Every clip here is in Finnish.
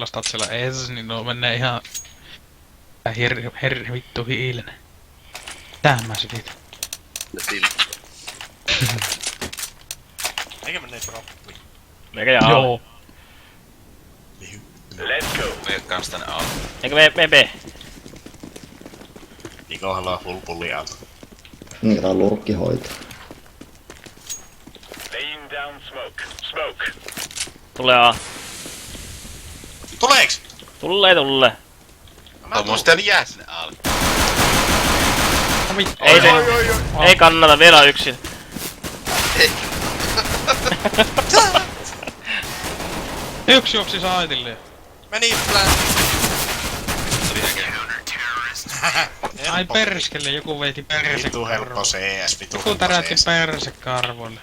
lastat siellä ees, niin no menee ihan... vittu hiilinen. Tähän mä sytitän. Ne tiltti. Eikä menee droppi. Meikä jää A. Joo. Let's go. Mene kans tänne A. Eikö me B? Niko haluaa full pulli alta. Niin tää on lurkkihoito. Laying down smoke. Smoke. Tulee A. Tuleeks? Tulee. Tuommoista niin jää sinne alle. No vittu. Ei se... Ei kannata, vielä on yksin. Ei. Yksi juoksi saitille. Meni plän. Tuli äkeen. Ai perskelle, joku veiti Vitu helppo persekarvoille. CS, vitu Joku helppo täräytti CS. persekarvoille.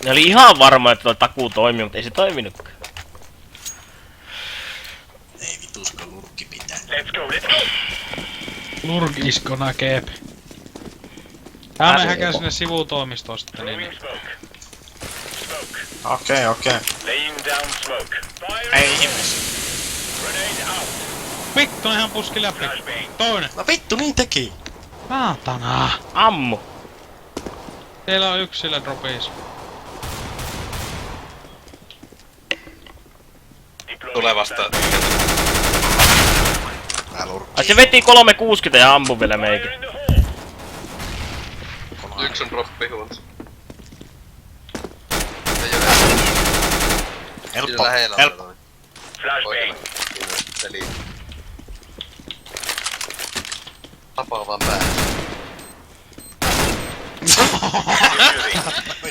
Ne oli ihan varma, että toi takuu toimii, mutta ei se toiminutkaan. Ei vitusko lurkki pitää. Let's go, let's go! Lurkiskona keep. Tää me häkää sinne sivutoimistoon sitten Throwing niin. smoke. Smoke. Okei. Laying down smoke. Fire. Ei ihmeessä. Grenade out. Vittu ihan puski läpi. Flashbang. Toinen. No vittu niin teki. Saatana. Ammu. Teillä on yksi sillä dropissa. Deploying Tulee vasta. flashbang. Mä lurkki. Ai se veti 360 ja ampu vielä meikä. Fire in the hole. Yksi on droppi huolta. Ei oo Helppo. lähellä. Helppo. Flashbang. Peli. Tapaa vaan päähän.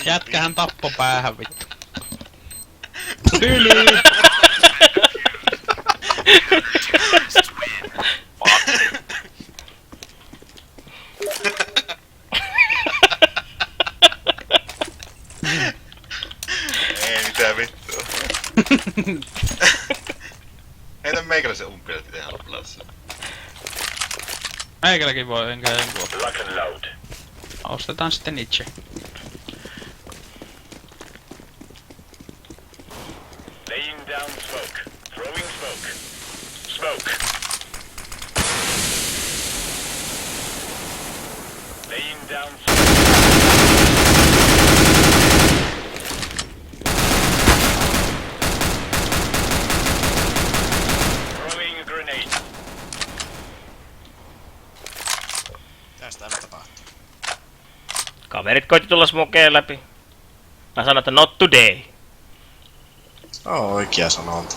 Jätkähän tappo päähän vittu. Tyly! Ei mitään vittua. Heitä meikäläisen umpilat itse halplassa. Meikäläkin voi, enkä voi. Lock and load. Ostetaan sitten itse. Laying down smoke. Throwing smoke. Smoke. Laying down smoke. Throwing a grenade. Mitäs täällä tapahtuu? Kaverit koitti tulla smokeen läpi. Mä sanoin, että not today. Se on oikea sanonta.